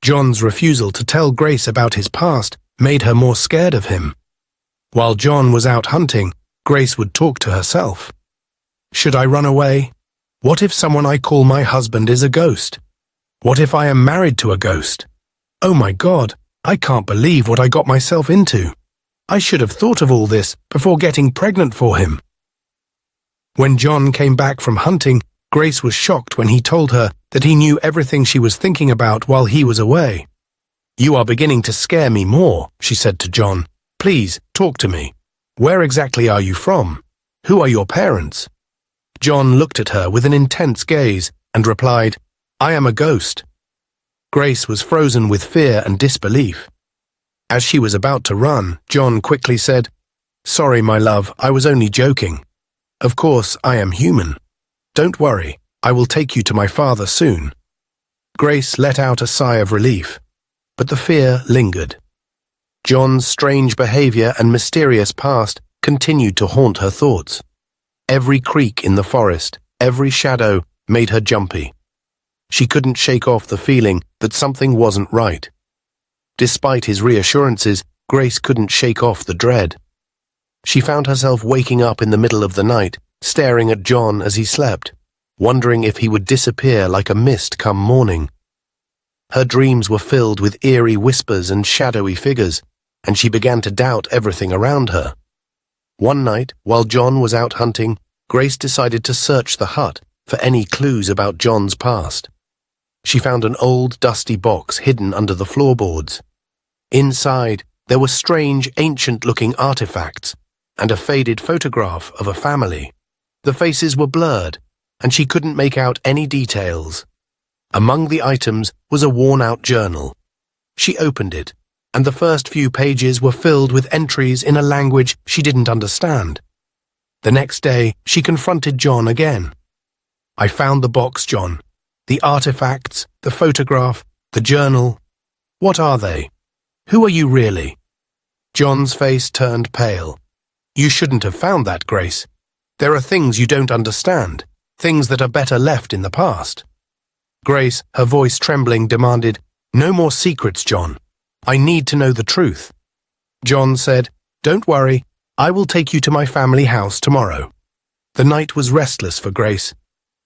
John's refusal to tell Grace about his past made her more scared of him. While John was out hunting, Grace would talk to herself. Should I run away? What if someone I call my husband is a ghost? What if I am married to a ghost? Oh my God, I can't believe what I got myself into. I should have thought of all this before getting pregnant for him. When John came back from hunting, Grace was shocked when he told her that he knew everything she was thinking about while he was away. "You are beginning to scare me more," she said to John. "Please, talk to me. Where exactly are you from? Who are your parents?" John looked at her with an intense gaze and replied, "I am a ghost." Grace was frozen with fear and disbelief. As she was about to run, John quickly said, "Sorry, my love, I was only joking. Of course, I am human. Don't worry, I will take you to my father soon." Grace let out a sigh of relief, but the fear lingered. John's strange behavior and mysterious past continued to haunt her thoughts. Every creak in the forest, every shadow made her jumpy. She couldn't shake off the feeling that something wasn't right. Despite his reassurances, Grace couldn't shake off the dread. She found herself waking up in the middle of the night, staring at John as he slept, wondering if he would disappear like a mist come morning. Her dreams were filled with eerie whispers and shadowy figures, and she began to doubt everything around her. One night, while John was out hunting, Grace decided to search the hut for any clues about John's past. She found an old, dusty box hidden under the floorboards. Inside, there were strange, ancient-looking artifacts and a faded photograph of a family. The faces were blurred, and she couldn't make out any details. Among the items was a worn-out journal. She opened it, and the first few pages were filled with entries in a language she didn't understand. The next day, she confronted John again. "I found the box, John. The artifacts, the photograph, the journal. What are they? Who are you really?" John's face turned pale. "You shouldn't have found that, Grace. There are things you don't understand, things that are better left in the past." Grace, her voice trembling, demanded, "No more secrets, John. I need to know the truth." John said, "Don't worry, I will take you to my family house tomorrow." The night was restless for Grace.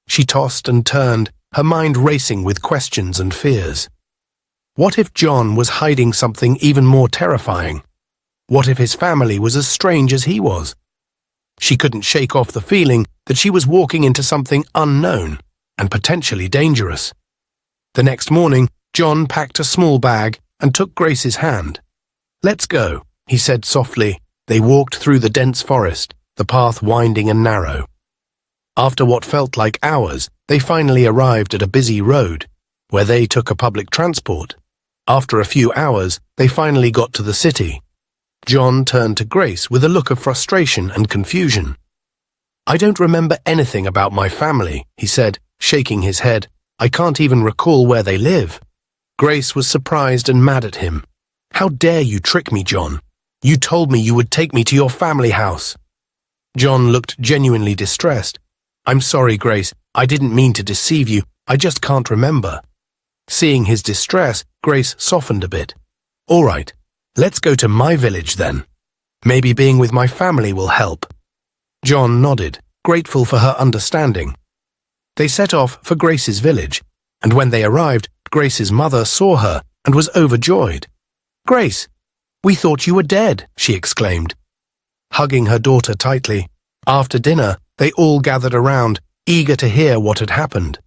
She tossed and turned, her mind racing with questions and fears. What if John was hiding something even more terrifying? What if his family was as strange as he was? She couldn't shake off the feeling that she was walking into something unknown and potentially dangerous. The next morning, John packed a small bag and took Grace's hand. "Let's go," he said softly. They walked through the dense forest, the path winding and narrow. After what felt like hours, they finally arrived at a busy road, where they took a public transport. After a few hours, they finally got to the city. John turned to Grace with a look of frustration and confusion. "I don't remember anything about my family," he said, shaking his head. "I can't even recall where they live." Grace was surprised and mad at him. "How dare you trick me, John? You told me you would take me to your family house." John looked genuinely distressed. "I'm sorry, Grace. I didn't mean to deceive you. I just can't remember." Seeing his distress, Grace softened a bit. "All right, let's go to my village then. Maybe being with my family will help." John nodded, grateful for her understanding. They set off for Grace's village, and when they arrived, Grace's mother saw her and was overjoyed. "Grace, we thought you were dead," she exclaimed, hugging her daughter tightly. After dinner, they all gathered around, eager to hear what had happened.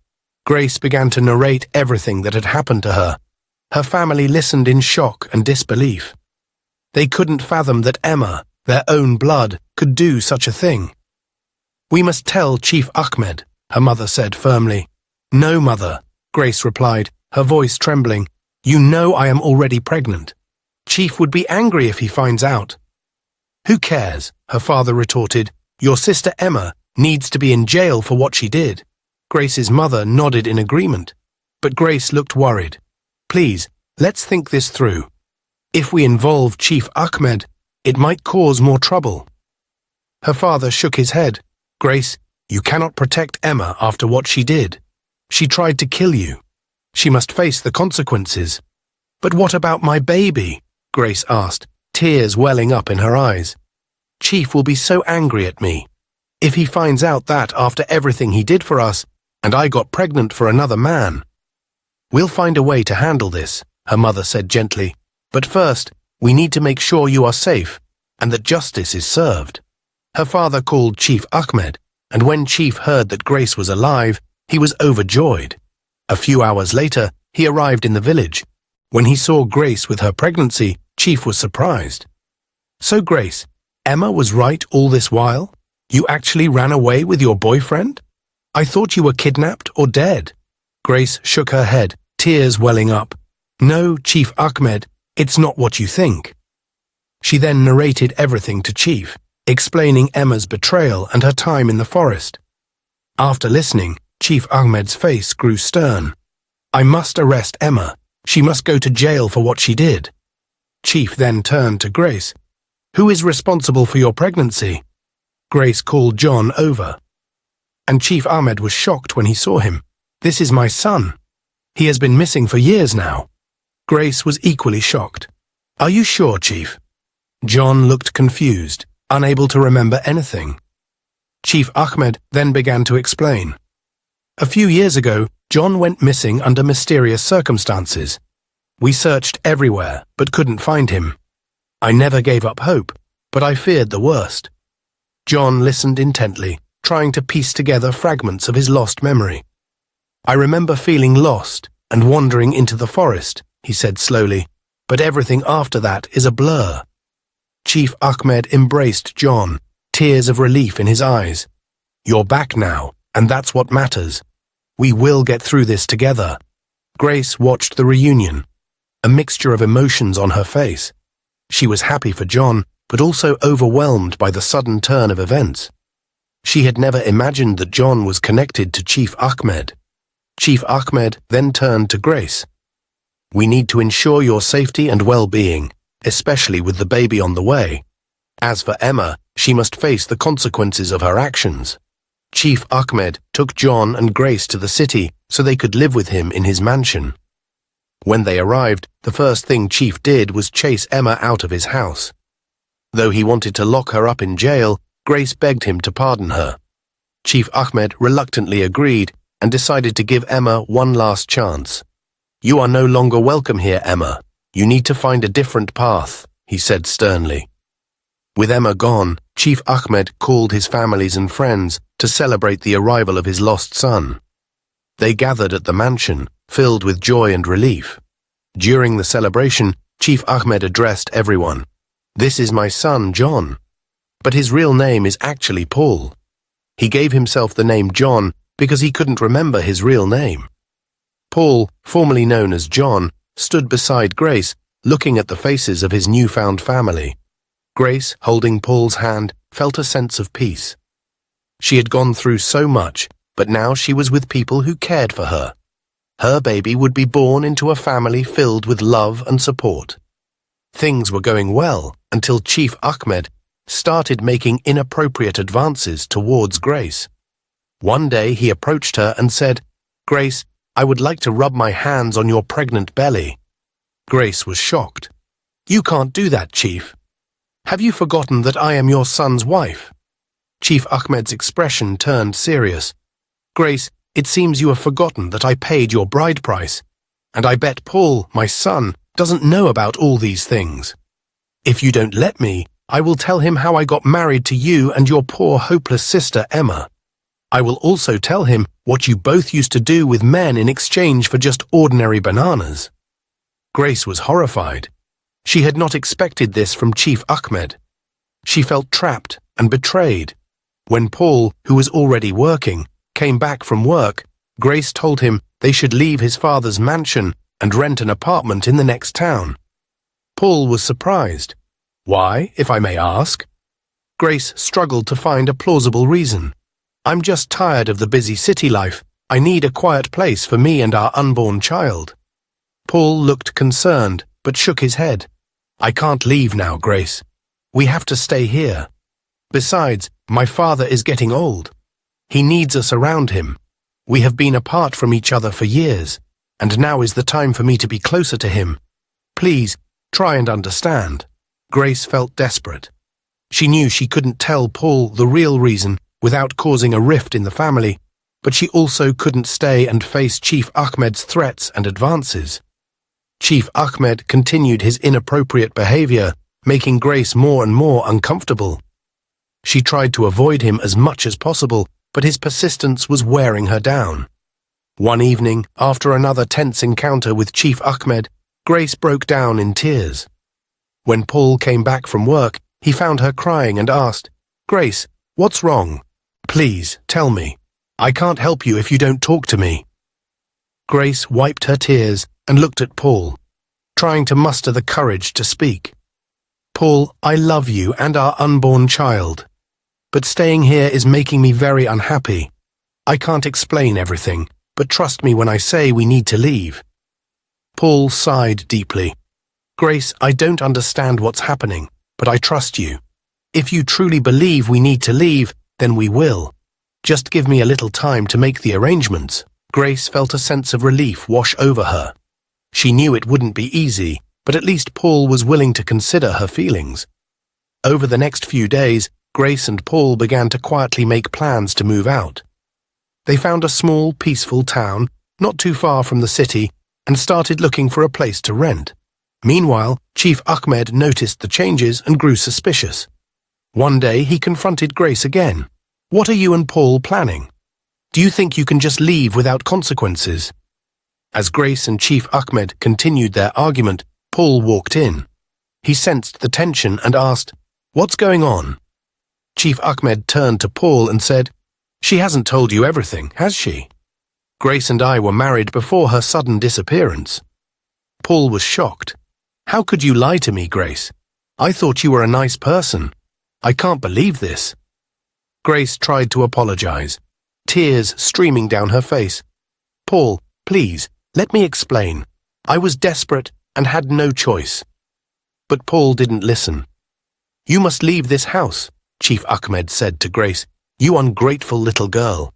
Grace began to narrate everything that had happened to her. Her family listened in shock and disbelief. They couldn't fathom that Emma, their own blood, could do such a thing. "We must tell Chief Ahmed," her mother said firmly. "No, mother," Grace replied, her voice trembling. "You know I am already pregnant. Chief would be angry if he finds out." "Who cares?" her father retorted. "Your sister Emma needs to be in jail for what she did." Grace's mother nodded in agreement, but Grace looked worried. "Please, let's think this through. If we involve Chief Ahmed, it might cause more trouble." Her father shook his head. "Grace, you cannot protect Emma after what she did. She tried to kill you. She must face the consequences. "But what about my baby?" Grace asked, tears welling up in her eyes. "Chief will be so angry at me. If he finds out that after everything he did for us, and I got pregnant for another man." "We'll find a way to handle this," her mother said gently. "But first, we need to make sure you are safe and that justice is served." Her father called Chief Ahmed, and when Chief heard that Grace was alive, he was overjoyed. A few hours later, he arrived in the village. When he saw Grace with her pregnancy, Chief was surprised. "So Grace, Emma was right all this while? You actually ran away with your boyfriend? I thought you were kidnapped or dead." Grace shook her head, tears welling up. "No, Chief Ahmed, it's not what you think." She then narrated everything to Chief, explaining Emma's betrayal and her time in the forest. After listening, Chief Ahmed's face grew stern. "I must arrest Emma. She must go to jail for what she did." Chief then turned to Grace. "Who is responsible for your pregnancy?" Grace called John over. And Chief Ahmed was shocked when he saw him. "This is my son. He has been missing for years now." Grace was equally shocked. "Are you sure, Chief?" John looked confused, unable to remember anything. Chief Ahmed then began to explain. "A few years ago, John went missing under mysterious circumstances. We searched everywhere, but couldn't find him. I never gave up hope, but I feared the worst." John listened intently, trying to piece together fragments of his lost memory. "I remember feeling lost and wandering into the forest," he said slowly, "but everything after that is a blur." Chief Ahmed embraced John, tears of relief in his eyes. "You're back now, and that's what matters. We will get through this together." Grace watched the reunion, a mixture of emotions on her face. She was happy for John, but also overwhelmed by the sudden turn of events. She had never imagined that John was connected to Chief Ahmed. Chief Ahmed then turned to Grace. "We need to ensure your safety and well-being, especially with the baby on the way. As for Emma, she must face the consequences of her actions." Chief Ahmed took John and Grace to the city so they could live with him in his mansion. When they arrived, the first thing Chief did was chase Emma out of his house. Though he wanted to lock her up in jail, Grace begged him to pardon her. Chief Ahmed reluctantly agreed and decided to give Emma one last chance. "You are no longer welcome here, Emma. You need to find a different path," he said sternly. With Emma gone, Chief Ahmed called his families and friends to celebrate the arrival of his lost son. They gathered at the mansion, filled with joy and relief. During the celebration, Chief Ahmed addressed everyone. "This is my son, John." But his real name is actually Paul. He gave himself the name John because he couldn't remember his real name. Paul, formerly known as John, stood beside Grace, looking at the faces of his newfound family. Grace, holding Paul's hand, felt a sense of peace. She had gone through so much, but now she was with people who cared for her. Her baby would be born into a family filled with love and support. Things were going well until Chief Ahmed started making inappropriate advances towards Grace. One day he approached her and said, "Grace, I would like to rub my hands on your pregnant belly." Grace was shocked. "You can't do that, Chief. Have you forgotten that I am your son's wife?" Chief Ahmed's expression turned serious. "Grace, it seems you have forgotten that I paid your bride price, and I bet Paul, my son, doesn't know about all these things. If you don't let me, I will tell him how I got married to you and your poor hopeless sister Emma. I will also tell him what you both used to do with men in exchange for just ordinary bananas." Grace was horrified. She had not expected this from Chief Ahmed. She felt trapped and betrayed. When Paul, who was already working, came back from work, Grace told him they should leave his father's mansion and rent an apartment in the next town. Paul was surprised. "Why, if I may ask?" Grace struggled to find a plausible reason. "I'm just tired of the busy city life. I need a quiet place for me and our unborn child." Paul looked concerned, but shook his head. "I can't leave now, Grace. We have to stay here. Besides, my father is getting old. He needs us around him. We have been apart from each other for years, and now is the time for me to be closer to him. Please, try and understand." Grace felt desperate. She knew she couldn't tell Paul the real reason without causing a rift in the family, but she also couldn't stay and face Chief Ahmed's threats and advances. Chief Ahmed continued his inappropriate behavior, making Grace more and more uncomfortable. She tried to avoid him as much as possible, but his persistence was wearing her down. One evening, after another tense encounter with Chief Ahmed, Grace broke down in tears. When Paul came back from work, he found her crying and asked, "Grace, what's wrong? Please, tell me. I can't help you if you don't talk to me." Grace wiped her tears and looked at Paul, trying to muster the courage to speak. "Paul, I love you and our unborn child. But staying here is making me very unhappy. I can't explain everything, but trust me when I say we need to leave." Paul sighed deeply. "Grace, I don't understand what's happening, but I trust you. If you truly believe we need to leave, then we will. Just give me a little time to make the arrangements." Grace felt a sense of relief wash over her. She knew it wouldn't be easy, but at least Paul was willing to consider her feelings. Over the next few days, Grace and Paul began to quietly make plans to move out. They found a small, peaceful town, not too far from the city, and started looking for a place to rent. Meanwhile, Chief Ahmed noticed the changes and grew suspicious. One day, he confronted Grace again. "What are you and Paul planning? Do you think you can just leave without consequences?" As Grace and Chief Ahmed continued their argument, Paul walked in. He sensed the tension and asked, "What's going on?" Chief Ahmed turned to Paul and said, "She hasn't told you everything, has she? Grace and I were married before her sudden disappearance." Paul was shocked. "How could you lie to me, Grace? I thought you were a nice person. I can't believe this." Grace tried to apologize, tears streaming down her face. "Paul, please, let me explain. I was desperate and had no choice." But Paul didn't listen. "You must leave this house," Chief Ahmed said to Grace. "You ungrateful little girl."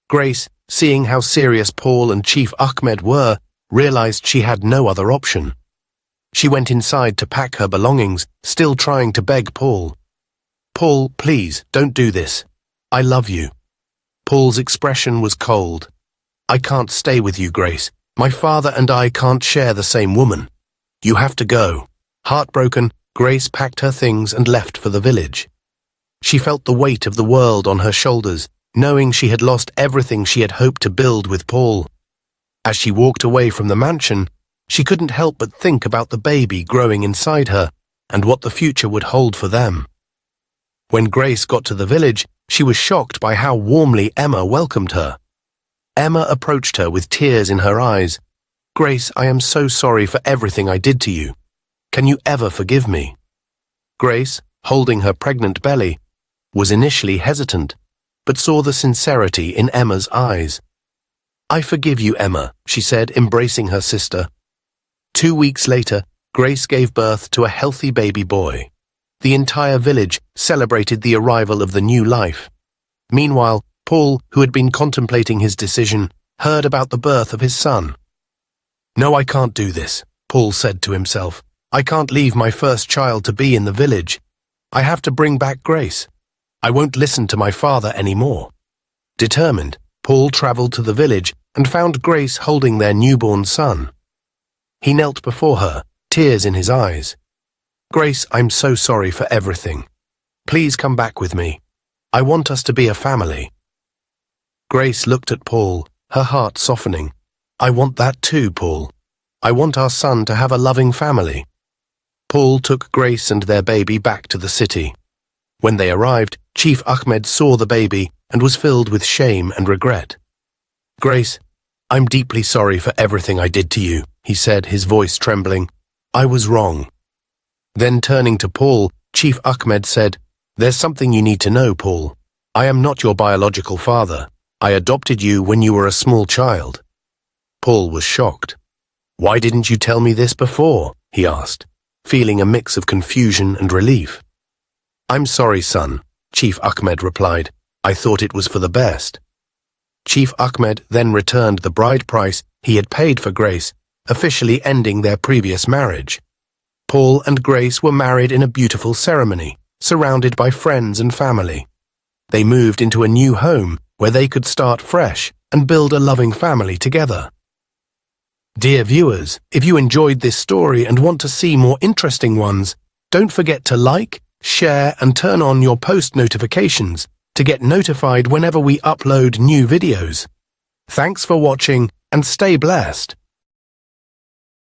Grace, seeing how serious Paul and Chief Ahmed were, realized she had no other option. She went inside to pack her belongings, still trying to beg Paul. "Paul, please, don't do this. I love you." Paul's expression was cold. "I can't stay with you, Grace. My father and I can't share the same woman. You have to go." Heartbroken, Grace packed her things and left for the village. She felt the weight of the world on her shoulders, knowing she had lost everything she had hoped to build with Paul. As she walked away from the mansion, she couldn't help but think about the baby growing inside her and what the future would hold for them. When Grace got to the village, she was shocked by how warmly Emma welcomed her. Emma approached her with tears in her eyes. "Grace, I am so sorry for everything I did to you. Can you ever forgive me?" Grace, holding her pregnant belly, was initially hesitant, but saw the sincerity in Emma's eyes. "I forgive you, Emma," she said, embracing her sister. 2 weeks later, Grace gave birth to a healthy baby boy. The entire village celebrated the arrival of the new life. Meanwhile, Paul, who had been contemplating his decision, heard about the birth of his son. "No, I can't do this," Paul said to himself. "I can't leave my first child to be in the village. I have to bring back Grace. I won't listen to my father anymore." Determined, Paul traveled to the village and found Grace holding their newborn son. He knelt before her, tears in his eyes. "Grace, I'm so sorry for everything. Please come back with me. I want us to be a family." Grace looked at Paul, her heart softening. "I want that too, Paul. I want our son to have a loving family." Paul took Grace and their baby back to the city. When they arrived, Chief Ahmed saw the baby and was filled with shame and regret. "Grace, I'm deeply sorry for everything I did to you," he said, his voice trembling. "I was wrong." Then turning to Paul, Chief Ahmed said, "There's something you need to know, Paul. I am not your biological father. I adopted you when you were a small child." Paul was shocked. "Why didn't you tell me this before?" he asked, feeling a mix of confusion and relief. "I'm sorry, son," Chief Ahmed replied. "I thought it was for the best." Chief Ahmed then returned the bride price he had paid for Grace officially ending their previous marriage. Paul and Grace were married in a beautiful ceremony, surrounded by friends and family. They moved into a new home where they could start fresh and build a loving family together. Dear viewers, if you enjoyed this story and want to see more interesting ones, don't forget to like, share and turn on your post notifications to get notified whenever we upload new videos. Thanks for watching and stay blessed.